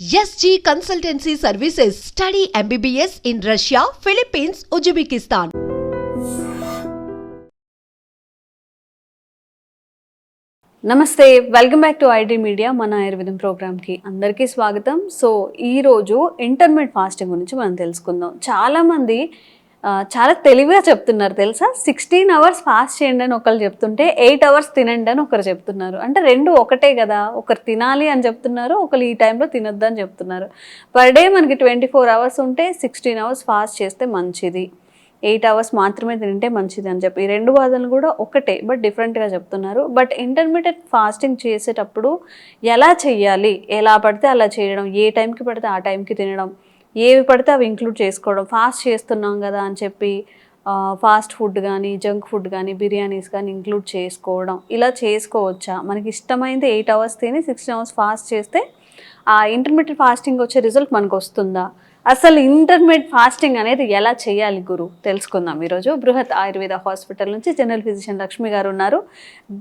SG Consultancy Services. Study MBBS in Russia, Philippines, Uzbekistan. నమస్తే, welcome back to IT media. మన ఆయుర్వేదం ప్రోగ్రామ్కి అందరికీ స్వాగతం. సో ఈరోజు ఇంటర్మీడియట్ ఫాస్టింగ్ గురించి మనం తెలుసుకుందాం. చాలామంది చాలా తెలివిగా చెప్తున్నారు తెలుసా. 16 hours ఫాస్ట్ చేయండి అని ఒకరు చెప్తుంటే 8 hours తినండి అని ఒకరు చెప్తున్నారు. అంటే రెండు ఒకటే కదా, ఒకరు తినాలి అని చెప్తున్నారు, ఒకరు ఈ టైంలో తినొద్దు అని చెప్తున్నారు. పర్ డే మనకి 24 hours ఉంటే 16 hours ఫాస్ట్ చేస్తే మంచిది, 8 hours మాత్రమే తింటే మంచిది అని చెప్పి ఈ రెండు వాదనలు కూడా ఒకటే, బట్ డిఫరెంట్గా చెప్తున్నారు. బట్ ఇంటర్మీడియట్ ఫాస్టింగ్ చేసేటప్పుడు ఎలా చెయ్యాలి, ఎలా పడితే అలా చేయడం, ఏ టైంకి పడితే ఆ టైంకి తినడం, ఏవి పడితే అవి ఇంక్లూడ్ చేసుకోవడం, ఫాస్ట్ చేస్తున్నాం కదా అని చెప్పి ఫాస్ట్ ఫుడ్ కానీ జంక్ ఫుడ్ కానీ బిర్యానీస్ కానీ ఇంక్లూడ్ చేసుకోవడం, ఇలా చేసుకోవచ్చా? మనకి ఇష్టమైంది 8 hours తిని 16 hours ఫాస్ట్ చేస్తే ఆ ఇంటర్మీడియట్ ఫాస్టింగ్ వచ్చే రిజల్ట్ మనకు వస్తుందా? అసలు ఇంటర్మీడియట్ ఫాస్టింగ్ అనేది ఎలా చేయాలి గురు, తెలుసుకుందాం ఈరోజు. బృహత్ ఆయుర్వేద హాస్పిటల్ నుంచి జనరల్ ఫిజిషియన్ లక్ష్మి గారు ఉన్నారు.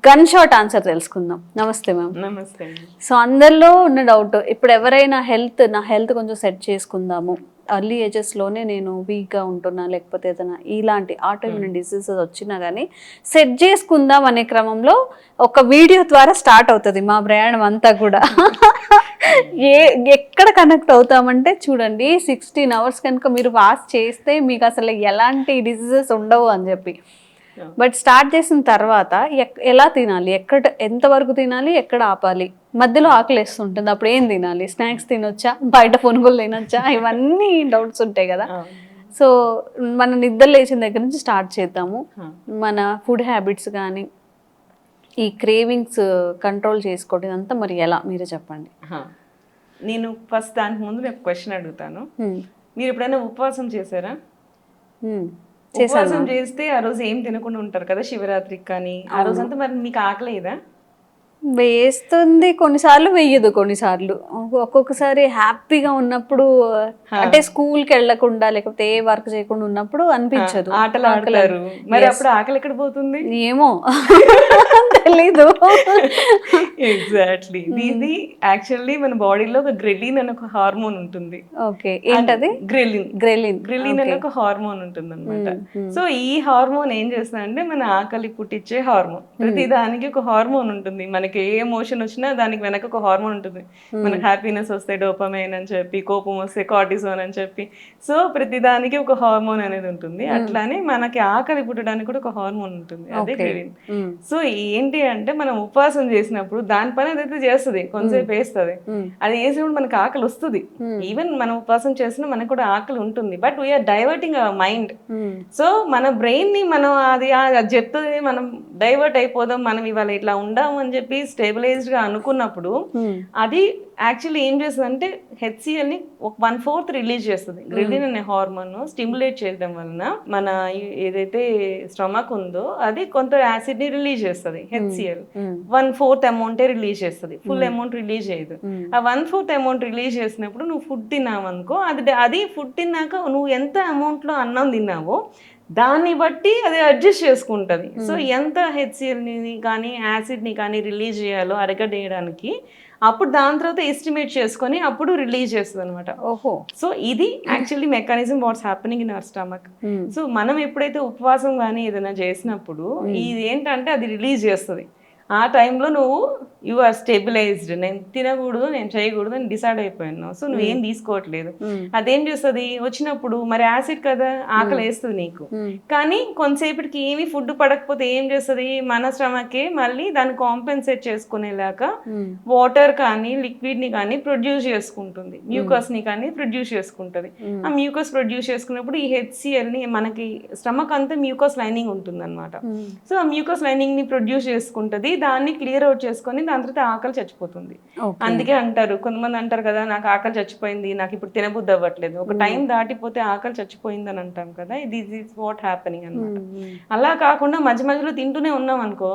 గన్ షాట్ ఆన్సర్ తెలుసుకుందాం. నమస్తే మ్యామ్. నమస్తే. సో అందరిలో ఉన్న డౌట్, ఇప్పుడు ఎవరైనా నా హెల్త్ కొంచెం సెట్ చేసుకుందాము, ఎర్లీ ఏజెస్లోనే నేను వీక్గా ఉంటున్నా, లేకపోతే ఏదైనా ఇలాంటి ఆటోఇమ్యూన్ డిసీజెస్ వచ్చినా కానీ సెట్ చేసుకుందాం అనే క్రమంలో ఒక వీడియో ద్వారా స్టార్ట్ అవుతుంది మా ప్రయాణం అంతా కూడా. ఎక్కడ కనెక్ట్ అవుతామంటే చూడండి, 16 hours కనుక మీరు ఫాస్ట్ చేస్తే మీకు అసలు ఎలాంటి డిసీజెస్ ఉండవు అని చెప్పి. బట్ స్టార్ట్ చేసిన తర్వాత ఎలా తినాలి, ఎంతవరకు తినాలి, ఎక్కడ ఆపాలి, మధ్యలో ఆకలి వేస్తుంటుంది, అప్పుడు ఏం తినాలి, స్నాక్స్ తినొచ్చా, బయట పునుగులు తినొచ్చా, ఇవన్నీ డౌట్స్ ఉంటాయి కదా. సో మన నిద్ర లేచిన దగ్గర నుంచి స్టార్ట్ చేద్దాము. మన ఫుడ్ హ్యాబిట్స్ కానీ ఈ క్రేవింగ్స్ కంట్రోల్ చేసుకోవడం అంతా మరి ఎలా, మీరే చెప్పండి. నేను ఫస్ట్ దానికి ముందు నేను క్వశ్చన్ అడుగుతాను. మీరు ఎప్పుడైనా ఉపవాసం చేశారా? ఉపవాసం చేస్తే ఆ రోజు ఏం తినకుండా ఉంటారు కదా శివరాత్రికి కానీ, ఆ రోజంతా మరి మీకు ఆకలేదా? వేస్తుంది కొన్నిసార్లు, వెయ్యదు కొన్నిసార్లు. ఒక్కొక్కసారి హ్యాపీగా ఉన్నప్పుడు, అంటే స్కూల్కి వెళ్ళకుండా లేకపోతే ఏ వర్క్ చేయకుండా ఉన్నప్పుడు అనిపించదు. ఆటలు ఆడతారు, మరి అప్పుడు ఆకలి ఎక్కడ పోతుంది ఏమో తెలీదు. ఎగ్జాక్ట్లీ. ఇది యాక్చువల్లీ మన బాడీలో ఒక గ్రెలిన్ అనే ఒక హార్మోన్ ఉంటుంది. ఓకే, ఏంటది? గ్రెలిన్ అనే ఒక హార్మోన్ ఉంటుంది అనమాట. సో ఈ హార్మోన్ ఏం చేస్తుందంటే మన ఆకలి పుట్టించే హార్మోన్. ప్రతి దానికి ఒక హార్మోన్ ఉంటుంది. మనకి ఏ ఎమోషన్ వచ్చినా దానికి వెనక ఒక హార్మోన్ ఉంటుంది. మనకు హ్యాపీనెస్ వస్తే డోపమైన్ అని చెప్పి, కోపం వస్తే కార్టిసోన్ అని చెప్పి, సో ప్రతి దానికి ఒక హార్మోన్ అనేది ఉంటుంది. అట్లానే మనకి ఆకలి పుట్టడానికి కూడా ఒక హార్మోన్ ఉంటుంది, అదే గ్రెలిన్. సో ఏంటి అంటే మనం ఉపవాసం చేసినప్పుడు దాని పని అదైతే చేస్తుంది, కొంతసేపు వేస్తుంది. అది వేసినప్పుడు మనకు ఆకలి వస్తుంది. ఈవెన్ మనం ఉపవాసం చేసినా మనకు కూడా ఆకలి ఉంటుంది, but we are diverting our mind. So మన బ్రెయిన్ ని మనం అది చెప్తుంది, మనం డైవర్ట్ అయిపోదాం, మనం ఇవాళ ఇట్లా ఉండాము అని చెప్పి స్టేబిలైజ్డ్ గా అనుకున్నప్పుడు అది యాక్చువల్లీ ఏం చేస్తుంది అంటే హెచ్సిఎల్ ని 1/4 రిలీజ్ చేస్తుంది. గ్రెలిన్ అనే హార్మోన్ స్టిమ్యులేట్ చేయడం వలన మన ఏదైతే స్టమక్ ఉందో అది కొంత యాసిడ్ ని రిలీజ్ చేస్తుంది. హెచ్సిఎల్ 1/4 అమౌంటే రిలీజ్ చేస్తుంది, ఫుల్ అమౌంట్ రిలీజ్ చేయదు. ఆ 1/4 అమౌంట్ రిలీజ్ చేసినప్పుడు నువ్వు ఫుడ్ తిన్నావు అనుకో, అది ఫుడ్ తిన్నాక నువ్వు ఎంత అమౌంట్ లో అన్నం తిన్నావో దాన్ని బట్టి అది అడ్జస్ట్ చేసుకుంటుంది. సో ఎంత హెచ్సిఎల్ని కానీ యాసిడ్ని కానీ రిలీజ్ చేయాలో అరగడేయడానికి అప్పుడు దాని తర్వాత ఎస్టిమేట్ చేసుకొని అప్పుడు రిలీజ్ చేస్తుంది అనమాట. ఓహో. సో ఇది actually mechanism what's happening in our stomach. So మనం ఎప్పుడైతే ఉపవాసం కానీ ఏదైనా చేసినప్పుడు ఇది ఏంటంటే అది రిలీజ్ చేస్తుంది. ఆ టైంలో నువ్వు యు ఆర్ స్టెబిలైజ్డ్, నేను తినకూడదు, నేను చేయకూడదు అని డిసైడ్ అయిపోయాను. సో నువ్వేం తీసుకోవట్లేదు. అదేం చేస్తుంది వచ్చినప్పుడు, మరి యాసిడ్ కదా ఆకలి వేస్తుంది నీకు, కానీ కొంతసేపటికి ఏమి ఫుడ్ పడకపోతే ఏం చేస్తుంది మన స్టమకే మళ్ళీ దాన్ని కాంపెన్సేట్ చేసుకునేలాగా వాటర్ కానీ లిక్విడ్ ని కానీ ప్రొడ్యూస్ చేసుకుంటుంది, మ్యూకస్ ని కానీ ప్రొడ్యూస్ చేసుకుంటుంది. ఆ మ్యూకస్ ప్రొడ్యూస్ చేసుకున్నప్పుడు ఈ హెచ్సిఎల్ ని, మనకి స్టమక్ అంతా మ్యూకస్ లైనింగ్ ఉంటుంది అనమాట. సో ఆ మ్యూకస్ లైనింగ్ ని ప్రొడ్యూస్ చేసుకుంటుంది, దాన్ని క్లియర్ అవుట్ చేసుకొని దాని తర్వాత ఆకలి చచ్చిపోతుంది. అందుకే అంటారు, కొంతమంది అంటారు కదా నాకు ఆకలి చచ్చిపోయింది, నాకు ఇప్పుడు తినబుద్ధి అవ్వట్లేదు. ఒక టైం దాటిపోతే ఆకలి చచ్చిపోయింది అని అంటాం కదా, దిస్ ఈస్ వాట్ హ్యాపెనింగ్ అనమాట. అలా కాకుండా మధ్య మధ్యలో తింటూనే ఉన్నాం అనుకో,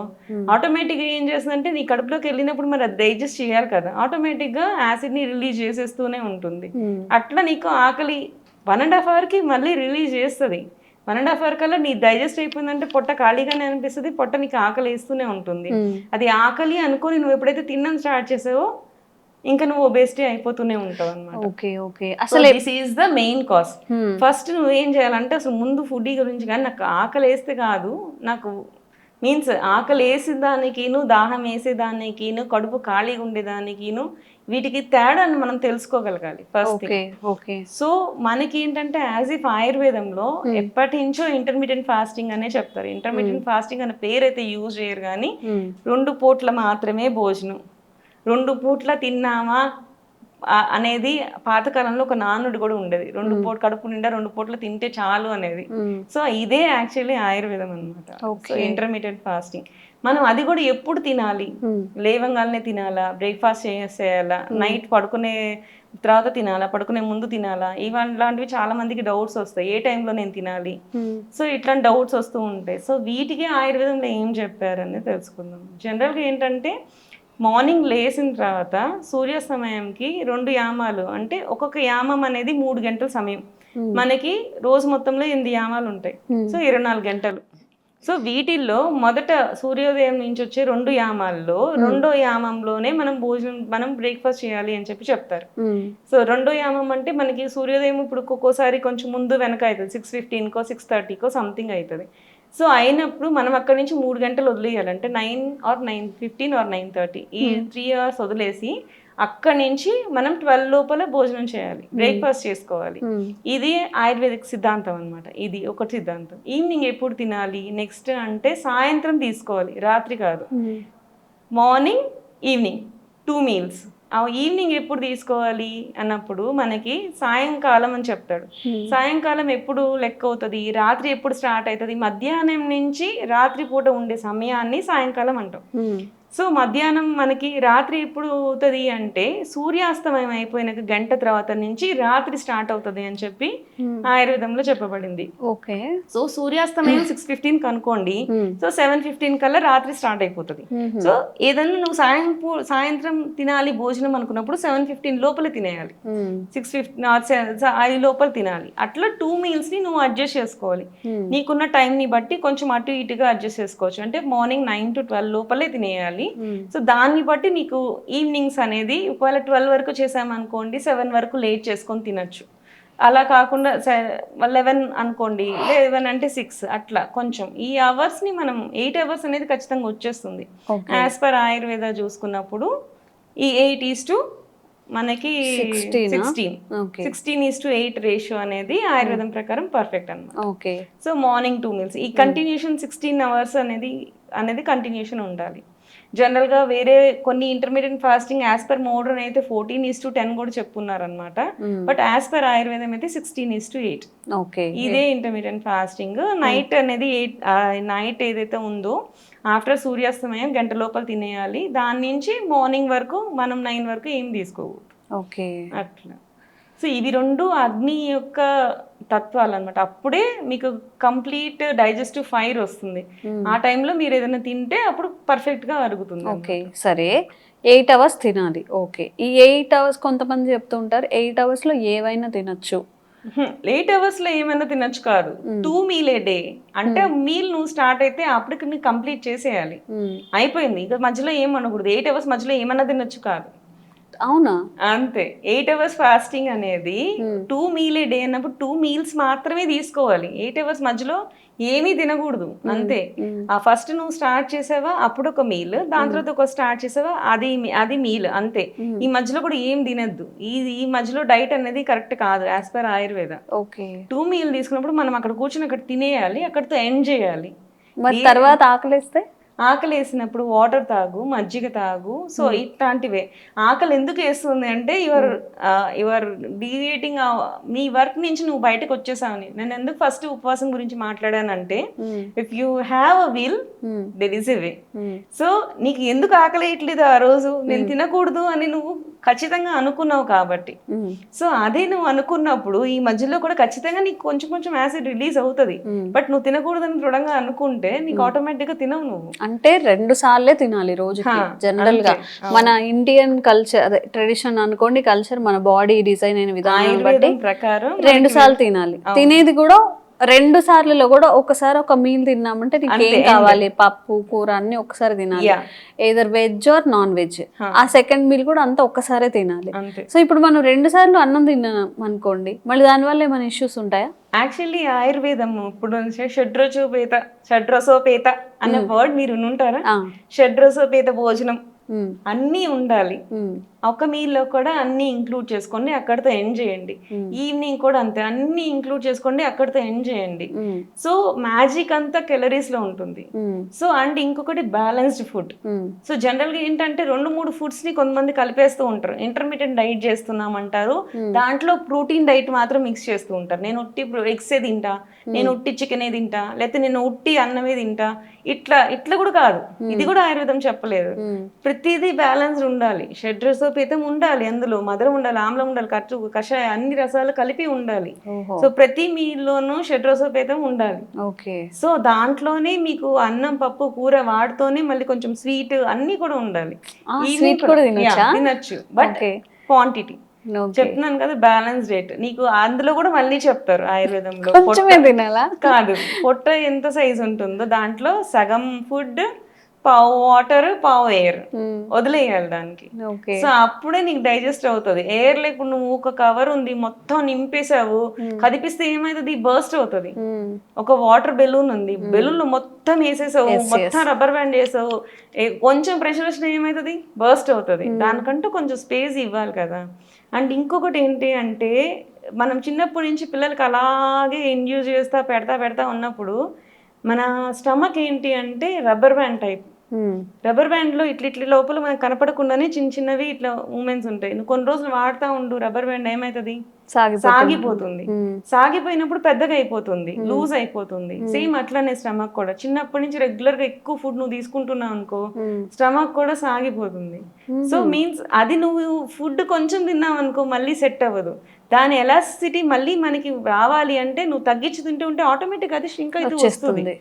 ఆటోమేటిక్గా ఏం చేస్తుందంటే నీ కడుపులోకి వెళ్ళినప్పుడు మరి అది డైజెస్ట్ చేయాలి కదా, ఆటోమేటిక్గా యాసిడ్ ని రిలీజ్ చేసేస్తూనే ఉంటుంది. అట్లా నీకు ఆకలి 1.5 hourకి మళ్ళీ రిలీజ్ చేస్తుంది. 1.5 hour కల్లా నీ డైజెస్ట్ అయిపోయిందంటే పొట్ట ఖాళీగానే అనిపిస్తుంది, పొట్ట నీకు ఆకలి వేస్తూనే ఉంటుంది. అది ఆకలి అనుకొని నువ్వు ఎప్పుడైతే తినడం స్టార్ట్ చేసావో ఇంకా నువ్వు ఒబేసిటీ అయిపోతూనే ఉంటావు అనమాట. Okay okay. అసలు this is the main cause. First నువ్వేం చేయాలంటే అసలు ముందు ఫుడ్ గురించి కానీ నాకు ఆకలి వేస్తే కాదు, నాకు మీన్స్ ఆకలి వేసేదానికిను దాహం వేసేదానికిను కడుపు ఖాళీగా ఉండేదానికిను వీటికి తేడాన్ని మనం తెలుసుకోగలగాలి ఫస్ట్. సో మనకి ఏంటంటే యాజ్ ఇఫ్ ఆయుర్వేదంలో ఎప్పటి నుంచో ఇంటర్మీడియట్ ఫాస్టింగ్ అనే చెప్తారు. ఇంటర్మీడియట్ ఫాస్టింగ్ అనే పేరు అయితే యూజ్ చేయరు కానీ 2 పూట్ల మాత్రమే భోజనం, 2 పూట్ల తిన్నామా అనేది పాతకాలంలో ఒక నానుడు కూడా ఉండేది. 2 పూట కడుపు నిండా 2 పూట్ల తింటే చాలు అనేది. సో ఇదే యాక్చువల్లీ ఆయుర్వేదం అనమాట. సో ఇంటర్మీడియట్ ఫాస్టింగ్ మనం అది కూడా ఎప్పుడు తినాలి, లేవంగానే తినాలా, బ్రేక్ఫాస్ట్ చేసేయాలా, నైట్ పడుకునే తర్వాత తినాలా, పడుకునే ముందు తినాలా, ఇలాంటివి చాలా మందికి డౌట్స్ వస్తాయి. ఏ టైంలో నేను తినాలి, సో ఇట్లాంటి డౌట్స్ వస్తూ ఉంటాయి. సో వీటికి ఆయుర్వేదంలో ఏం చెప్పారని తెలుసుకుందాం. జనరల్గా ఏంటంటే మార్నింగ్ లేచిన తర్వాత సూర్యాస్తమయంకి 2 యామాలు, అంటే ఒక్కొక్క యామం అనేది 3 గంటల సమయం. మనకి రోజు మొత్తంలో 8 యామాలు ఉంటాయి. సో 24 గంటలు. సో వీటిల్లో మొదట సూర్యోదయం నుంచి వచ్చే 2 యామాల్లో 2వ యామంలోనే మనం బ్రేక్ఫాస్ట్ చేయాలి అని చెప్పి చెప్తారు. సో 2వ యామం అంటే మనకి సూర్యోదయం ఇప్పుడు ఒక్కోసారి కొంచెం ముందు వెనక అవుతుంది, 6:15కో 6:30కో సంథింగ్ అవుతుంది. సో అయినప్పుడు మనం అక్కడి నుంచి 3 గంటలు వదిలేయాలంటే 9 or 9:15 or 9:30 ఈ 3 hours వదిలేసి అక్కడి నుంచి మనం 12 లోపల భోజనం చేయాలి, బ్రేక్ఫాస్ట్ చేసుకోవాలి. ఇది ఆయుర్వేదిక్ సిద్ధాంతం అనమాట. ఇది ఒక సిద్ధాంతం. ఈవినింగ్ ఎప్పుడు తినాలి నెక్స్ట్ అంటే సాయంత్రం తీసుకోవాలి, రాత్రి కాదు. Morning evening 2 meals. ఆ ఈవినింగ్ ఎప్పుడు తీసుకోవాలి అన్నప్పుడు మనకి సాయంకాలం అని చెప్తాడు. సాయంకాలం ఎప్పుడు లెక్క అవుతుంది, రాత్రి ఎప్పుడు స్టార్ట్ అవుతుంది, మధ్యాహ్నం నుంచి రాత్రి పూట ఉండే సమయాన్ని సాయంకాలం అంటాం. సో మధ్యాహ్నం మనకి రాత్రి ఎప్పుడు అవుతుంది అంటే సూర్యాస్తమయం అయిపోయినాక గంట తర్వాత నుంచి రాత్రి స్టార్ట్ అవుతుంది అని చెప్పి ఆయుర్వేదంలో చెప్పబడింది. ఓకే. సో సూర్యాస్తమయం 6:15 కనుకోండి, సో 7:15 కల్లా రాత్రి స్టార్ట్ అయిపోతుంది. సో ఏదన్నా నువ్వు సాయంత్రం తినాలి భోజనం అనుకున్నప్పుడు 7:15 లోపల తినేయాలి, 6:15 లోపల తినాలి. అట్లా 2 meals ని నువ్వు అడ్జస్ట్ చేసుకోవాలి. నీకున్న టైం ని బట్టి కొంచెం అటు ఇటుగా అడ్జస్ట్ చేసుకోవచ్చు. అంటే మార్నింగ్ 9 to 12 లోపలే తినేయాలి. సో దాన్ని బట్టి నీకు ఈవినింగ్స్ అనేది ఒకవేళ 12 వరకు చేసామనుకోండి 7 వరకు లేట్ చేసుకొని తినచ్చు. అలా కాకుండా 11 అనుకోండి, 11 అంటే 6 అట్లా కొంచెం ఈ అవర్స్ ని మనం 8 hours అనేది ఖచ్చితంగా వచ్చేస్తుంది. యాజ్ పర్ ఆయుర్వేద చూసుకున్నప్పుడు ఈ 8 మనకి 16:8 రేషియో అనేది ఆయుర్వేదం ప్రకారం పర్ఫెక్ట్ అన్నమాట. సో మార్నింగ్ 2 meals ఈ కంటిన్యూషన్ 16 hours అనేది కంటిన్యూషన్ ఉండాలి. జనరల్గా వేరే కొన్ని intermediate fasting as per modern అయితే 14:10 కూడా చెప్పున్నారు అనమాట. బట్ యాజ్ పర్ ఆయుర్వేదం అయితే 16:8. ఇదే ఇంటర్మీడియట్ ఫాస్టింగ్. నైట్ అనేది నైట్ ఏదైతే ఉందో ఆఫ్టర్ సూర్యాస్తమయం గంట లోపల తినేయాలి. దాని నుంచి మార్నింగ్ వరకు మనం 9 వరకు ఏం తీసుకోకూడదు. అట్లా. సో ఇవి 2 అగ్ని యొక్క తత్వాలు అనమాట. అప్పుడే మీకు కంప్లీట్ డైజెస్టివ్ ఫైర్ వస్తుంది. ఆ టైంలో మీరు ఏదైనా తింటే అప్పుడు పర్ఫెక్ట్ గా అరుగుతుంది. ఓకే సరే, 8 hours తినాలి. ఓకే, ఈ 8 hours కొంతమంది చెప్తూ ఉంటారు 8 hours లో ఏవైనా తినచ్చు. 8 hours లో ఏమైనా తినచ్చు కాదు, 2 meal a day. అంటే మీల్ నువ్వు స్టార్ట్ అయితే అప్పటికి నువ్వు కంప్లీట్ చేసేయాలి, అయిపోయింది. ఇక మధ్యలో ఏమనకూడదు. 8 hours మధ్యలో ఏమన్నా తినచ్చు కాదు. అవునా? అంతే. 8 hours ఫాస్టింగ్ అనేది 2 meal a day అన్నప్పుడు 2 meals మాత్రమే తీసుకోవాలి. 8 hours మధ్యలో ఏమీ తినకూడదు. అంతే. ఆ ఫస్ట్ నువ్వు స్టార్ట్ చేసావా అప్పుడు ఒక మీల్, దాని తర్వాత ఒక స్టార్ట్ చేసావా అది మీల్, అంతే. ఈ మధ్యలో కూడా ఏం తినద్దు. ఈ మధ్యలో డైట్ అనేది కరెక్ట్ కాదు యాజ్ పర్ ఆయుర్వేద. 2 meal తీసుకున్నప్పుడు మనం అక్కడ కూర్చొని అక్కడ తినేయాలి, అక్కడితో ఎండ్ చేయాలి. తర్వాత ఆకలిస్తే ఆకలి వేసినప్పుడు వాటర్ తాగు, మజ్జిగ తాగు. సో ఇట్లాంటివే. ఆకలి ఎందుకు వేస్తుంది అంటే యువర్ డీవియేటింగ్ నీ వర్క్ నుంచి నువ్వు బయటకు వచ్చేసావని. నేను ఎందుకు ఫస్ట్ ఉపవాసం గురించి మాట్లాడానంటే if you have a will there is a way. So నీకు ఎందుకు ఆకలి వేయట్లేదు ఆ రోజు, నేను తినకూడదు అని నువ్వు ఖచ్చితంగా అనుకున్నావు కాబట్టి. సో అదే నువ్వు అనుకున్నప్పుడు ఈ మధ్యలో కూడా ఖచ్చితంగా నీకు కొంచెం కొంచెం యాసిడ్ రిలీజ్ అవుతుంది. బట్ నువ్వు తినకూడదని దృఢంగా అనుకుంటే నీకు ఆటోమేటిక్ గా తినవు నువ్వు. అంటే 2 సార్లే తినాలి రోజుకి. జనరల్ గా మన ఇండియన్ కల్చర్ అదే ట్రెడిషన్ అనుకోండి, కల్చర్ మన బాడీ డిజైన్ అయిన విధానం బట్టి ప్రకారం 2 సార్లు తినాలి. తినేది కూడా 2 సార్లలో కూడా ఒకసారి ఒక మీల్ తిన్నామంటే నీకు ఏం కావాలి, పప్పు కూర అన్ని ఒక్కసారి తినాలి, either veg or non veg. ఆ సెకండ్ మీల్ కూడా అంతా ఒక్కసారే తినాలి. సో ఇప్పుడు మనం 2 సార్లు అన్నం తిన్నాం అనుకోండి, మళ్ళీ దానివల్ల ఏమైనా ఇష్యూస్ ఉంటాయా? యాక్చువల్లీ ఆయుర్వేదం ఇప్పుడు షడ్రసోపేత అనే వర్డ్ మీరు ఉంటారా? షడ్రసోపేత భోజనం అన్నీ ఉండాలి. ఒక మీల్లో కూడా అన్ని ఇంక్లూడ్ చేసుకోండి, అక్కడితో ఎండ్ చేయండి. ఈవినింగ్ కూడా అంతే, అన్ని ఇంక్లూడ్ చేసుకోండి, అక్కడితో ఎండ్ చేయండి. సో మ్యాజిక్ అంతా కెలరీస్ లో ఉంటుంది. సో అండ్ ఇంకొకటి బ్యాలెన్స్డ్ ఫుడ్. సో జనరల్ గా ఏంటంటే 2-3 ఫుడ్స్ ని కొంతమంది కలిపేస్తూ ఉంటారు. ఇంటర్మీడియట్ డైట్ చేస్తున్నాం అంటారు, దాంట్లో ప్రోటీన్ డైట్ మాత్రం మిక్స్ చేస్తూ ఉంటారు. నేను ఉట్టి ఎగ్సే తింటా, నేను ఉట్టి చికెనే తింటా, లేకపోతే నేను ఉట్టి అన్నమే తింటా, ఇట్లా కూడా కాదు. ఇది కూడా ఆయుర్వేదం చెప్పలేదు. ప్రతిదీ బ్యాలెన్స్డ్ ఉండాలి. షడ్రసోపేతం ఉండాలి, అందులో మధురం ఉండాలి, ఆమ్లం ఉండాలి, కషాయ అన్ని రసాలు కలిపి ఉండాలి. సో ప్రతి మీలోనూ షడ్రసోపేతం ఉండాలి. సో దాంట్లోనే మీకు అన్నం పప్పు కూర వాటితోనే మళ్ళీ కొంచెం స్వీట్ అన్ని కూడా ఉండాలి. తినచ్చు, బట్ క్వాంటిటీ చెప్తున్నాను కదా, బ్యాలెన్స్ డైట్. నీకు అందులో కూడా మళ్ళీ చెప్తారు ఆయుర్వేదంలో కాదు, పొట్ట ఎంత సైజ్ ఉంటుందో దాంట్లో సగం ఫుడ్, పావు వాటర్, పావు ఎయిర్ వదిలేయాలి దానికి. సో అప్పుడే నీకు డైజెస్ట్ అవుతుంది. ఎయిర్ లేకుండా నువ్వు ఒక కవర్ ఉంది మొత్తం నింపేసావు, కదిపిస్తే ఏమైతుంది, బర్స్ట్ అవుతుంది. ఒక వాటర్ బెలూన్ ఉంది, బెలూన్ లో మొత్తం వేసేసావు, మొత్తం రబ్బర్ బ్యాండ్ వేసావు, కొంచెం ప్రెషర్ వచ్చినా ఏమైతుంది, బర్స్ట్ అవుతుంది. దానికంటూ కొంచెం స్పేస్ ఇవ్వాలి కదా. అండ్ ఇంకొకటి ఏంటి అంటే, మనం చిన్నప్పటి నుంచి పిల్లలకి అలాగే ఇండ్యూస్ చేస్తా పెడతా ఉన్నప్పుడు మన స్టమక్ ఏంటి అంటే rubber band type. Rubber band లో ఇట్లా లోపల మనకు కనపడకుండానే చిన్నవి ఇట్లా మూమెంట్స్ ఉంటాయి. నువ్వు కొన్ని రోజులు వాడుతూ ఉండు, రబ్బర్ బ్యాండ్ ఏమైతుంది, సాగిపోతుంది. సాగిపోయినప్పుడు పెద్దగా అయిపోతుంది, లూజ్ అయిపోతుంది. సేమ్ అట్లానే స్టమక్ కూడా చిన్నప్పటి నుంచి రెగ్యులర్ గా ఎక్కువ ఫుడ్ నువ్వు తీసుకుంటున్నావు అనుకో, స్టమక్ కూడా సాగిపోతుంది. సో మీన్స్ అది నువ్వు ఫుడ్ కొంచెం తిన్నావు అనుకో మళ్ళీ సెట్ అవ్వదు. దాని ఎలాసిటీ మళ్ళీ మనకి రావాలి అంటే నువ్వు తగ్గించి తింటూ ఉంటే ఆటోమేటిక్ అది ష్రింక్ అయితే వస్తుంది.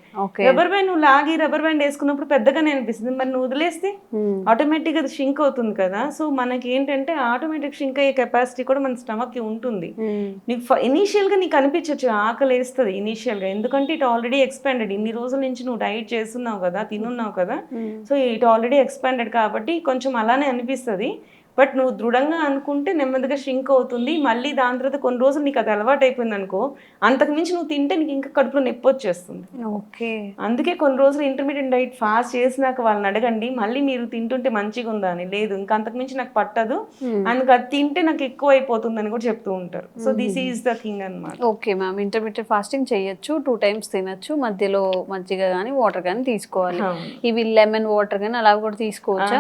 రబ్బర్ బ్యాండ్ నువ్వు లాగి రబ్బర్ బ్యాండ్ వేసుకున్నప్పుడు పెద్దగానే అనిపిస్తుంది, మరి నువ్వు వదిలేస్తే ఆటోమేటిక్ అది ష్రింక్ అవుతుంది కదా. సో మనకి ఏంటంటే ఆటోమేటిక్ ష్రింక్ అయ్యే కెపాసిటీ కూడా మన స్టమక్ కి ఉంటుంది. నీకు ఇనీషియల్ గా నీకు అనిపించచ్చు, ఆకలి వేస్తుంది ఇనీషియల్ గా, ఎందుకంటే ఇట్ ఆల్రెడీ ఎక్స్పాండెడ్. ఇన్ని రోజుల నుంచి నువ్వు డైట్ చేస్తున్నావు కదా, తినున్నావు కదా, సో ఇట్ ఆల్రెడీ ఎక్స్పాండెడ్ కాబట్టి కొంచెం అలానే అనిపిస్తుంది. బట్ నువ్వు దృఢంగా అనుకుంటే నెమ్మదిగా ష్రింక్ అవుతుంది. మళ్ళీ దాని తర్వాత కొన్ని రోజులు నీకు అది అలవాటు అయిపోయింది అనుకో, అంతకు మించి నువ్వు తింటే నీకు ఇంకా కడుపులో నొప్పి వచ్చేస్తుంది. అందుకే కొన్ని రోజులు ఇంటర్మీడియట్ డైట్ ఫాస్ట్ చేసినాక వాళ్ళని అడగండి, మళ్ళీ మీరు తింటుంటే మంచిగా ఉందా అని. లేదు ఇంకా అంతకు మించి నాకు పట్టదు, అందుకు అది తింటే నాకు ఎక్కువ అయిపోతుంది అని కూడా చెప్తూ ఉంటారు. So this is the thing అన్నమాట. ఓకే మ్యామ్, ఇంటర్మీడియట్ ఫాస్టింగ్ చేయొచ్చు, 2 times తినచ్చు, మధ్యలో మజ్జిగ కానీ వాటర్ కానీ తీసుకోవాలి. ఇవి లెమన్ వాటర్ కానీ అలా కూడా తీసుకోవచ్చా?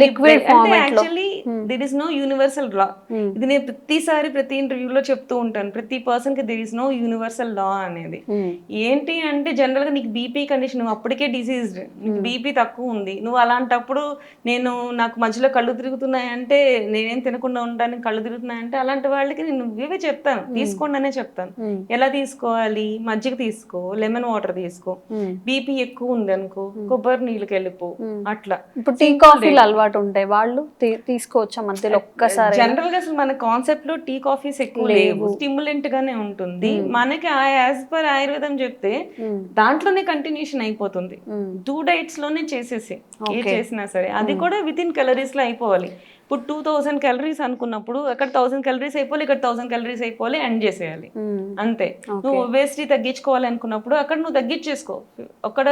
లిక్విడ్ ఫార్మాట్ లో. There is no universal law. ఇది నేను ప్రతి ఇంటర్వ్యూలో చెప్తూ ఉంటాను, ప్రతి పర్సన్ కి there is no universal law అనేది. ఏంటి అంటే జనరల్ గా నీకు బీపీ కండిషన్, నువ్వు అప్పటికే డిసీజ్డ్, నీకు బీపీ తక్కువ ఉంది, నువ్వు అలాంటప్పుడు నాకు మధ్యలో కళ్ళు తిరుగుతున్నాయంటే, నేనేం తినకుండా ఉండడానికి కళ్ళు తిరుగుతున్నాయంటే, అలాంటి వాళ్ళకి నేను ఇవే చెప్తాను, తీసుకోండి అనే చెప్తాను. ఎలా తీసుకోవాలి, మజ్జిగ తీసుకో, లెమన్ వాటర్ తీసుకో. బీపీ ఎక్కువ ఉంది అనుకో కొబ్బరి నీళ్ళకి వెళ్ళిపో. అట్లా ఇప్పుడు టీ కాఫీలు అలవాటు ఉంటాయి, వాళ్ళు తీసుకోవచ్చా మధ్యలో ఒక్కసారి? జనరల్ గా అసలు మన కాన్సెప్ట్ లో టీ కాఫీస్ ఎక్కువ లేవు, స్టిమ్యులెంట్ గానే ఉంటుంది. మనకి యాజ్ పర్ ఆయుర్వేదం చెప్తే దాంట్లోనే కంటిన్యూషన్ అయిపోతుంది. 2 డైట్స్ లోనే చేసేసి ఏ చేసినా సరే అది కూడా విత్ ఇన్ క్యాలరీస్ లో అయిపోవాలి. ఇప్పుడు 2000 calories అనుకున్నప్పుడు అక్కడ 1000 calories అయిపోవాలి, ఇక్కడ 1000 calories అయిపోవాలి, ఎండ్ చేసేయాలి అంతే. నువ్వు ఒబేసిటీ తగ్గించుకోవాలి అనుకున్నప్పుడు అక్కడ నువ్వు తగ్గించేసుకో, అక్కడ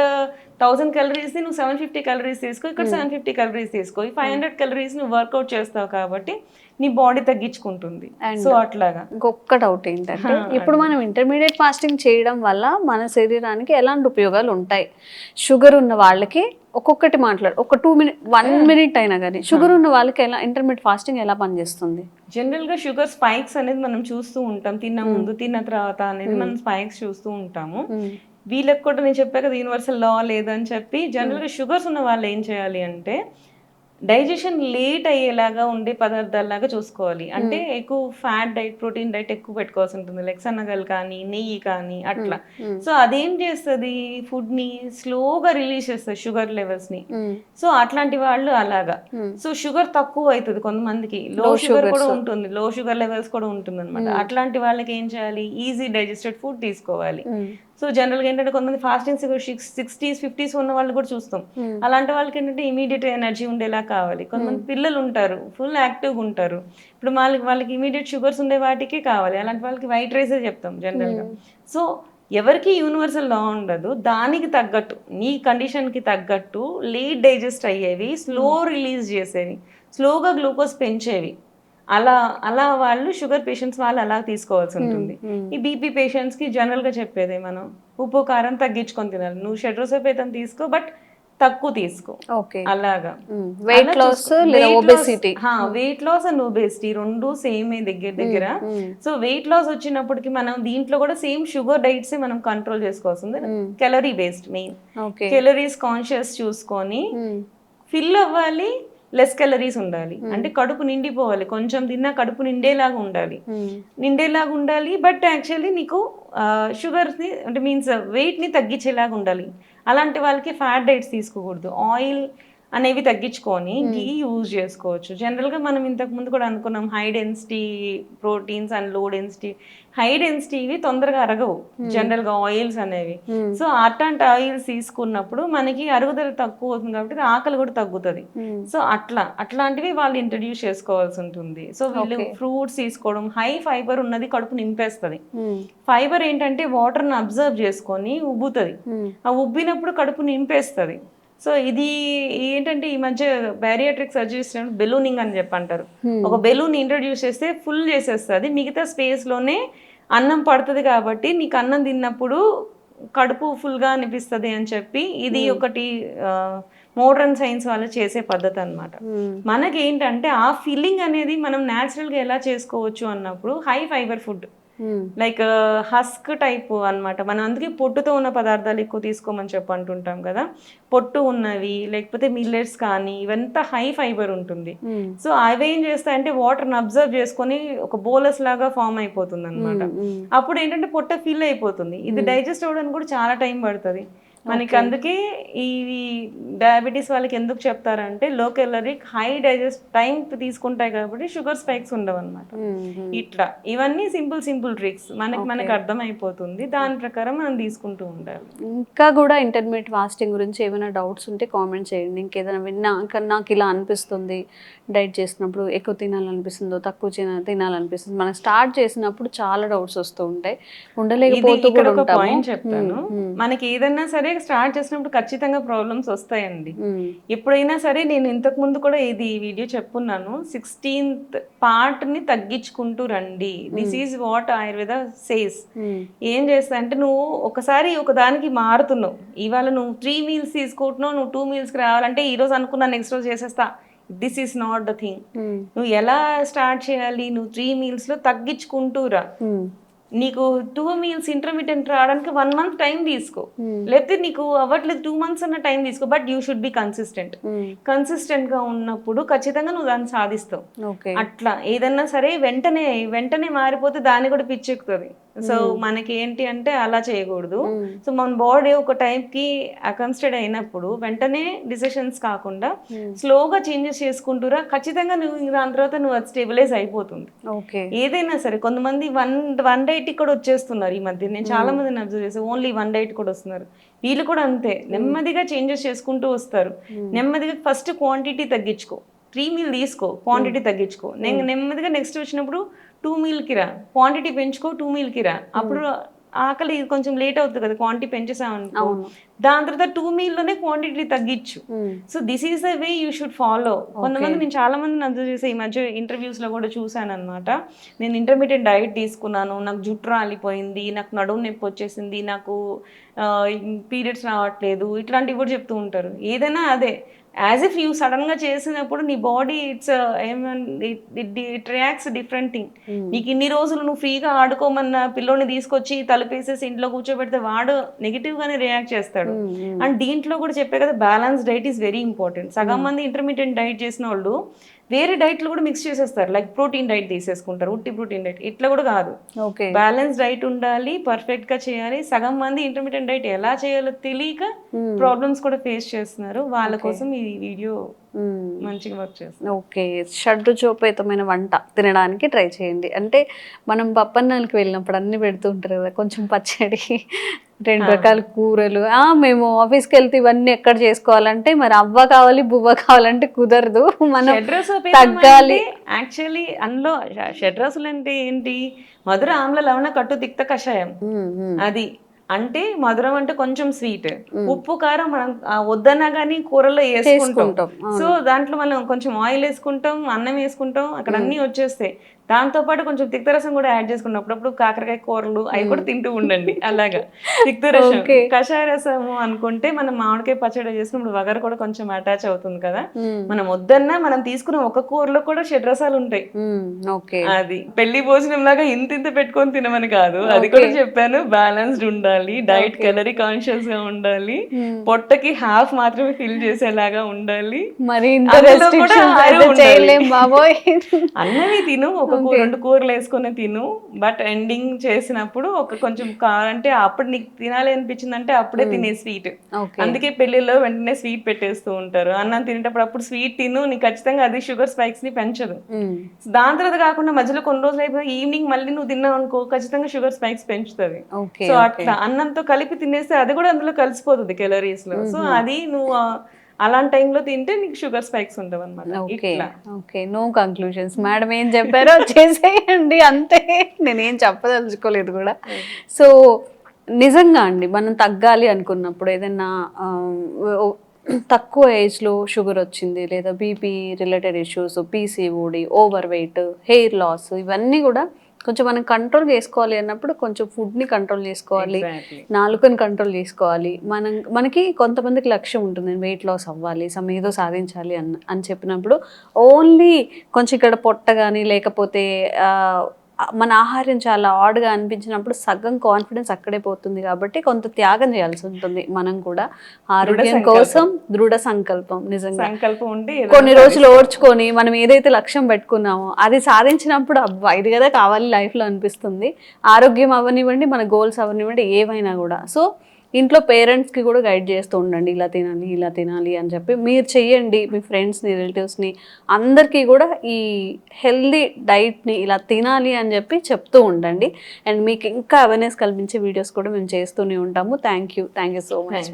1000 calories నువ్వు 750 calories తీసుకో, ఇక్కడ 750 calories తీసుకో. 500 calories నువ్వు వర్కౌట్ చేస్తావు కాబట్టి నీ బాడీ తగ్గించుకుంటుంది. సో అట్లాగా. ఇంకొక డౌట్ ఏంటంటే, ఇప్పుడు మనం ఇంటర్మీడియట్ ఫాస్టింగ్ చేయడం వల్ల మన శరీరానికి ఎలాంటి ఉపయోగాలు ఉంటాయి? షుగర్ ఉన్న వాళ్ళకి ఒక్కొక్కటి ఒక 1 minute అయినా కానీ, షుగర్ ఉన్న వాళ్ళకి ఎలా ఇంటర్మీడియట్ ఫాస్టింగ్ ఎలా పనిచేస్తుంది? జనరల్ గా షుగర్ స్పైక్స్ అనేది మనం చూస్తూ ఉంటాం, తిన్న ముందు తిన్న తర్వాత అనేది మనం స్పైక్స్ చూస్తూ ఉంటాము. వీళ్ళకి కూడా నేను చెప్పా కదా యూనివర్సల్ లా లేదని చెప్పి, జనరల్ గా షుగర్స్ ఉన్న వాళ్ళు ఏం చేయాలి అంటే డైజెషన్ లేట్ అయ్యేలాగా ఉండే పదార్థాలలాగా చూసుకోవాలి. అంటే ఎక్కువ ఫ్యాట్ డైట్, ప్రోటీన్ డైట్ ఎక్కువ పెట్టుకోవాల్సి ఉంటుంది. లైక్ సన్నగలు కానీ, నెయ్యి కానీ అట్లా. సో అదేం చేస్తుంది, ఫుడ్ ని స్లోగా రిలీజ్ చేస్తుంది, షుగర్ లెవెల్స్ ని. సో అట్లాంటి వాళ్ళు అలాగా. సో షుగర్ తక్కువ అవుతుంది కొంతమందికి, లో షుగర్ కూడా ఉంటుంది, లో షుగర్ లెవెల్స్ కూడా ఉంటుంది అనమాట. అట్లాంటి వాళ్ళకి ఏం చేయాలి, ఈజీ డైజెస్టెడ్ ఫుడ్ తీసుకోవాలి. సో జనరల్గా ఏంటంటే కొంతమంది ఫాస్టింగ్ 60s 50s ఉన్న వాళ్ళు కూడా చూస్తాం. అలాంటి వాళ్ళకి ఏంటంటే ఇమీడియట్ ఎనర్జీ ఉండేలా కావాలి. కొంతమంది పిల్లలు ఉంటారు, ఫుల్ యాక్టివ్గా ఉంటారు. ఇప్పుడు వాళ్ళకి ఇమీడియట్ షుగర్స్ ఉండే వాటికి కావాలి. అలాంటి వాళ్ళకి వైట్ రైసే చెప్తాం జనరల్గా. సో ఎవరికి యూనివర్సల్ లా ఉండదు, దానికి తగ్గట్టు నీ కండిషన్కి తగ్గట్టు లేట్ డైజెస్ట్ అయ్యేవి, స్లో రిలీజ్ చేసేవి, స్లోగా గ్లూకోజ్ పెంచేవి, అలా వాళ్ళు షుగర్ పేషెంట్స్ వాళ్ళు అలా తీసుకోవాల్సి ఉంటుంది. ఈ బీపీ పేషెంట్స్ కి జనరల్ గా చెప్పేది మనం ఉప్పు కారం తగ్గించుకొని తినాలి. నువ్వు షడ్రోసపేతం తీసుకో, బట్ తక్కువ తీసుకో. అలాగా వెయిట్ లాస్ అండ్ ఒబేసిటీ రెండు సేమ్ దగ్గర. సో వెయిట్ లాస్ వచ్చినప్పటికి మనం దీంట్లో కూడా సేమ్ షుగర్ డైట్స్ మనం కంట్రోల్ చేసుకోవాల్సింది. Calorie based main, calories conscious చూసుకొని ఫిల్ అవ్వాలి, లెస్ క్యాలరీస్ ఉండాలి. అంటే కడుపు నిండిపోవాలి, కొంచెం తిన్నా కడుపు నిండేలాగా ఉండాలి. బట్ యాక్చువల్లీ నీకు షుగర్స్ని అంటే మీన్స్ వెయిట్ని తగ్గించేలాగా ఉండాలి. అలాంటి వాళ్ళకి ఫ్యాట్ డైట్స్ తీసుకోకూడదు, ఆయిల్ అనేవి తగ్గించుకొని ఘీ యూజ్ చేసుకోవచ్చు. జనరల్గా మనం ఇంతకు ముందు కూడా అనుకున్నాం, high density proteins and low density. High డెన్సిటీవి తొందరగా అరగవు జనరల్గా ఆయిల్స్ అనేవి. సో అట్లాంటి ఆయిల్స్ తీసుకున్నప్పుడు మనకి అరుగుదల తక్కువ అవుతుంది కాబట్టి ఆకలి కూడా తగ్గుతుంది. సో అట్లాంటివి వాళ్ళు ఇంట్రడ్యూస్ చేసుకోవాల్సి ఉంటుంది. సో వీళ్ళు ఫ్రూట్స్ తీసుకోవడం, హై ఫైబర్ ఉన్నది కడుపు నింపేస్తుంది. ఫైబర్ ఏంటంటే వాటర్ని అబ్జర్వ్ చేసుకొని ఉబ్బుతుంది, ఆ ఉబ్బినప్పుడు కడుపు నింపేస్తుంది. సో ఇది ఏంటంటే ఈ మధ్య బ్యారియాట్రిక్ సర్జరీస్ బెలూనింగ్ అని చెప్పి అంటారు. ఒక బెలూన్ ఇంట్రడ్యూస్ చేస్తే ఫుల్ చేసేస్తుంది, మిగతా స్పేస్లోనే అన్నం పడుతుంది కాబట్టి నీకు అన్నం తిన్నప్పుడు కడుపు ఫుల్గా అనిపిస్తుంది అని చెప్పి ఇది ఒకటి మోడర్న్ సైన్స్ వాళ్ళు చేసే పద్ధతి అనమాట. మనకి ఏంటంటే ఆ ఫీలింగ్ అనేది మనం న్యాచురల్గా ఎలా చేసుకోవచ్చు అన్నప్పుడు high fibre food, like husk type అనమాట. మనం అందుకే పొట్టుతో ఉన్న పదార్థాలు ఎక్కువ తీసుకోమని చెప్పి అంటుంటాం కదా. పొట్టు ఉన్నవి లేకపోతే మిల్లెట్స్ కానీ ఇవంతా హై ఫైబర్ ఉంటుంది. సో అవి ఏం చేస్తాయంటే వాటర్ని అబ్జర్వ్ చేసుకొని ఒక బోలస్ లాగా ఫామ్ అయిపోతుంది అనమాట. అప్పుడు ఏంటంటే పొట్ట ఫిల్ అయిపోతుంది. ఇది డైజెస్ట్ అవ్వడానికి కూడా చాలా టైం పడుతుంది మనకి. అందుకే ఈ డయాబెటీస్ వాళ్ళకి ఎందుకు చెప్తారంటే low calorie high digest time తీసుకుంటాయి కాబట్టి షుగర్ స్పైక్స్ ఉండవు అనమాట. ఇట్లా ఇవన్నీ సింపుల్ ట్రిక్స్ మనకి అర్థమైపోతుంది, దాని ప్రకారం మనం తీసుకుంటూ ఉండాలి. ఇంకా కూడా ఇంటర్మీడియట్ ఫాస్టింగ్ గురించి ఏమైనా డౌట్స్ ఉంటే కామెంట్ చేయండి. ఇంకేదైనా విన్నా నాకు ఇలా అనిపిస్తుంది, డైట్ చేసినప్పుడు ఎక్కువ తినాలనిపిస్తుందో తక్కువ తినాలనిపిస్తుంది, మనం స్టార్ట్ చేసినప్పుడు చాలా డౌట్స్ వస్తూ ఉంటాయి, ఉండలేకపోతూ కూడా ఉంటాము. పాయింట్ చెప్తాను, మనకి ఏదైనా సరే స్టార్ట్ చేసినప్పుడు ఖచ్చితంగా ప్రాబ్లమ్స్ వస్తాయండి. ఎప్పుడైనా సరే నేను ఇంతకు ముందు కూడా ఇది వీడియో చెప్పున్నాను, 16th పార్ట్ ని తగ్గించుకుంటూ రండి. This is what Ayurveda says. ఏం చేస్తా అంటే నువ్వు ఒకసారి ఒక దానికి మారుతున్నావు, ఇవాళ నువ్వు 3 meals తీసుకుంటున్నావు, నువ్వు 2 meals రావాలంటే ఈ రోజు అనుకున్నా నెక్స్ట్ రోజు చేసేస్తా, this is not the thing. నువ్వు ఎలా స్టార్ట్ చేయాలి, నువ్వు 3 meals లో తగ్గించుకుంటూరా. నీకు 2 meals ఇంటర్మీడియట్ రావడానికి 1 month టైం తీసుకో, లేకపోతే నీకు అవ్వట్లేదు 2 months అన్న టైం తీసుకో, but you should be consistent గా ఉన్నప్పుడు ఖచ్చితంగా నువ్వు దాన్ని సాధిస్తావు. అట్లా ఏదన్నా సరే వెంటనే మారిపోతే దాన్ని కూడా పిచ్చెక్కుతుంది. సో మనకి ఏంటి అంటే అలా చేయకూడదు. సో మన బాడీ ఒక టైంకి అకన్స్టెడ్ అయినప్పుడు వెంటనే డిసిషన్స్ కాకుండా స్లోగా చేంజెస్ చేసుకుంటూరా, ఖచ్చితంగా నువ్వు దాని తర్వాత నువ్వు అది స్టెబిలైజ్ అయిపోతుంది. ఏదైనా సరే కొంతమంది వన్ డైట్ కూడా వచ్చేస్తున్నారు ఈ మధ్య, నేను చాలా మందిని అబ్జర్వ్ చేస్తాను, ఓన్లీ 1 diet కూడా వస్తున్నారు. వీళ్ళు కూడా అంతే, నెమ్మదిగా చేంజెస్ చేసుకుంటూ వస్తారు. నెమ్మదిగా ఫస్ట్ క్వాంటిటీ తగ్గించుకో, 3 meals తీసుకో, క్వాంటిటీ తగ్గించుకో. నెమ్మదిగా నెక్స్ట్ వచ్చినప్పుడు 2 mealకి రా, క్వాంటిటీ పెంచుకో, 2 mealకి రా. అప్పుడు ఆకలి కొంచెం లేట్ అవుతుంది కదా, క్వాంటిటీ పెంచేసామనుకో, దాని తర్వాత 2 meal లోనే క్వాంటిటీ తగ్గించు. So this is the way you should follow. కొంతమంది నేను చాలా మందిని అబ్జర్వ్ చేసే ఈ మధ్య ఇంటర్వ్యూస్ లో కూడా చూసాను అనమాట. నేను ఇంటర్మీడియట్ డైట్ తీసుకున్నాను, నాకు జుట్టు రాలిపోయింది, నాకు నడుము నొప్పి వచ్చేసింది, నాకు పీరియడ్స్ రావట్లేదు, ఇట్లాంటివి కూడా చెప్తూ ఉంటారు. ఏదైనా అదే యాజ్ ఇఫ్ యూ సడన్ గా చేసినప్పుడు నీ body it reacts different thing. నీకు ఇన్ని రోజులు నువ్వు ఫ్రీగా ఆడుకోమన్న పిల్లోని తీసుకొచ్చి తలుపేసేసి ఇంట్లో కూర్చోబెడితే వాడు నెగిటివ్ గానే రియాక్ట్ చేస్తాడు. అండ్ దీంట్లో కూడా చెప్పే కదా, balance diet is very important. సగం మంది ఇంటర్మీడియట్ డైట్ చేసిన వాళ్ళు వేరే డైట్లు కూడా మిక్స్ చేసేస్తారు, లైక్ ప్రోటీన్ డైట్ తీసేసుకుంటారు, ఉట్టి ప్రోటీన్ డైట్. ఇట్లా కూడా కాదు, బ్యాలెన్స్ డైట్ ఉండాలి, పర్ఫెక్ట్ గా చేయాలి. సగం మంది ఇంటర్మీడియట్ డైట్ ఎలా చేయాలో తెలియక ప్రాబ్లమ్స్ కూడా ఫేస్ చేస్తున్నారు. వాళ్ళ కోసం ఈ వీడియో మంచిగా వర్క్ చేస్తుంది. ఓకే, షడ్రుచోపేతమైన వంట తినడానికి ట్రై చేయండి. అంటే మనం పప్పన్నాలకి వెళ్ళినప్పుడు అన్ని పెడుతూ ఉంటారు కదా, కొంచెం పచ్చడి, 2 రకాల కూరలు. మేము ఆఫీస్కి వెళ్తే ఇవన్నీ ఎక్కడ చేసుకోవాలంటే మరి అవ్వ కావాలి బువ్వ కావాలంటే కుదరదు, మనం తగ్గాలి. యాక్చువల్లీ అందులో షడ్రసులు అంటే ఏంటి, మధుర ఆమ్ల లవణ కట్టు తిక్త కషాయం. అది అంటే మధురం అంటే కొంచెం స్వీట్, ఉప్పు కారం మనం వద్దన్నా కానీ కూరలో వేసుకుంటాం. సో దాంట్లో మనం కొంచెం ఆయిల్ వేసుకుంటాం, అన్నం వేసుకుంటాం, అక్కడ అన్ని వచ్చేస్తాయి. దాంతో పాటు కొంచెం తిక్తరసం కూడా యాడ్ చేసుకుంటాం. అప్పుడప్పుడు కాకరకాయ కూరలు అవి కూడా తింటూ ఉండండి. అలాగా తిక్తరసం, కషాయ రసము అనుకుంటే మనం మామిడికాయ పచ్చడి చేసినప్పుడు వగరు కూడా కొంచెం అటాచ్ అవుతుంది కదా. మనం వద్దన్నా మనం తీసుకున్న ఒక కూరలో కూడా షడ్రసాలు ఉంటాయి. అది పెళ్లి భోజనం లాగా ఇంత పెట్టుకొని తినమని కాదు, అది కూడా చెప్పాను. బ్యాలెన్స్డ్ ఉండాలి, డైట్ కెలరీ కాన్షియస్ గా ఉండాలి, పొట్టకి హాఫ్ మాత్రమే ఫిల్ చేసేలాగా ఉండాలి. మరి అన్నవి తిను, ఒక 2 కూరలు వేసుకుని తిను. బట్ ఎండింగ్ చేసినప్పుడు ఒక కొంచెం అంటే అప్పుడు నీకు తినాలి అనిపించింది అంటే అప్పుడే తినే స్వీట్. అందుకే పెళ్లిలో వెంటనే స్వీట్ పెట్టేస్తూ ఉంటారు. అన్నం తినేటప్పుడు అప్పుడు స్వీట్ తిను, నీకు ఖచ్చితంగా అది షుగర్ స్పైక్స్ ని పెంచదు. దాని తర్వాత కాకుండా మధ్యలో కొన్ని రోజులు అయిపోయి ఈవినింగ్ మళ్ళీ నువ్వు తిన్నావు అనుకో, ఖచ్చితంగా షుగర్ స్పైక్స్ పెంచుతుంది. సో అట్లా అన్నంతో కలిపి తినేస్తే అది కూడా అందులో కలిసిపోతుంది కెలరీస్ లో. సో అది నువ్వు అలాంటి టైంలో తింటే నీకు షుగర్ స్పైక్స్ ఉండవు అనమాట. Okay, no conclusions. మేడం ఏం చెప్పారో చేసేయండి అంతే, నేనేం చెప్పదలుచుకోలేదు కూడా. సో నిజంగా అండి, మనం తగ్గాలి అనుకున్నప్పుడు ఏదైనా తక్కువ ఏజ్లో షుగర్ వచ్చింది, లేదా BP related issues, PCOD, overweight, hair loss, ఇవన్నీ కూడా కొంచెం మనం కంట్రోల్ చేసుకోవాలి అన్నప్పుడు కొంచెం ఫుడ్ని కంట్రోల్ చేసుకోవాలి, నాలుకని కంట్రోల్ చేసుకోవాలి. మనకి కొంతమందికి లక్ష్యం ఉంటుంది, వెయిట్ లాస్ అవ్వాలి, ఏదో సాధించాలి అని చెప్పినప్పుడు ఓన్లీ కొంచెం ఇక్కడ పొట్ట కానీ లేకపోతే మన ఆహారం చాలా ఆడ్గా అనిపించినప్పుడు సగం కాన్ఫిడెన్స్ అక్కడే పోతుంది. కాబట్టి కొంత త్యాగం చేయాల్సి ఉంటుంది. మనం కూడా ఆరోగ్యం కోసం దృఢ సంకల్పం, నిజంగా కొన్ని రోజులు ఓర్చుకొని మనం ఏదైతే లక్ష్యం పెట్టుకున్నామో అది సాధించినప్పుడు అబ్బా ఇది కదా కావాలి లైఫ్లో అనిపిస్తుంది. ఆరోగ్యం అవనివ్వండి, మన గోల్స్ అవనివ్వండి, ఏవైనా కూడా. సో ఇంట్లో పేరెంట్స్కి కూడా గైడ్ చేస్తూ ఉండండి, ఇలా తినాలి ఇలా తినాలి అని చెప్పి. మీరు చెయ్యండి, మీ ఫ్రెండ్స్ని, రిలేటివ్స్ని అందరికీ కూడా ఈ హెల్దీ డైట్ని ఇలా తినాలి అని చెప్పి చెప్తూ ఉండండి. అండ్ మీకు ఇంకా అవేర్నెస్ కల్పించే వీడియోస్ కూడా మేము చేస్తూనే ఉంటాము. Thank you so much.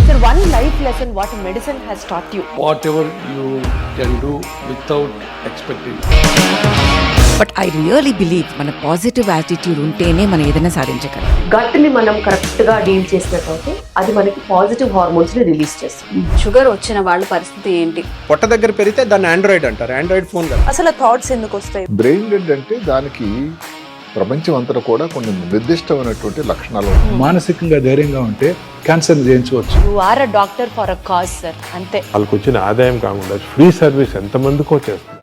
Sir, one life lesson what medicine has taught you. Whatever you can do without expecting. But I really believe మన పాజిటివ్ యాటిట్యూడ్ ఉంటేనే మనం ఏదైనా సాధించగలం. గట్ని మనం కరెక్ట్గా డీల్ చేసినట్లయితే అది మనకి పాజిటివ్ హార్మోన్స్ని రిలీజ్ చేస్తుంది. షుగర్ వచ్చిన వాళ్ళ పరిస్థితి ఏంటి? పొట్ట దగ్గర పెరిగితే దాన్ని ఆండ్రాయిడ్ అంటారు, ఆండ్రాయిడ్ ఫోన్ కదా. అసలు థాట్స్ ఎందుకు వస్తాయి? బ్రెయిన్ డెడ్ అంటే దానికి ప్రపంచం అంతా కూడా కొన్ని నిర్దిష్టమైనటువంటి లక్షణాలు. మానసికంగా ధైర్యంగా ఉంటే క్యాన్సర్ జయించవచ్చు. You are a doctor for a cause, sir. అంతే. వాళ్ళకి వచ్చిన ఆదాయం కాకుండా ఫ్రీ సర్వీస్ ఎంతమందికో చేస్తారు.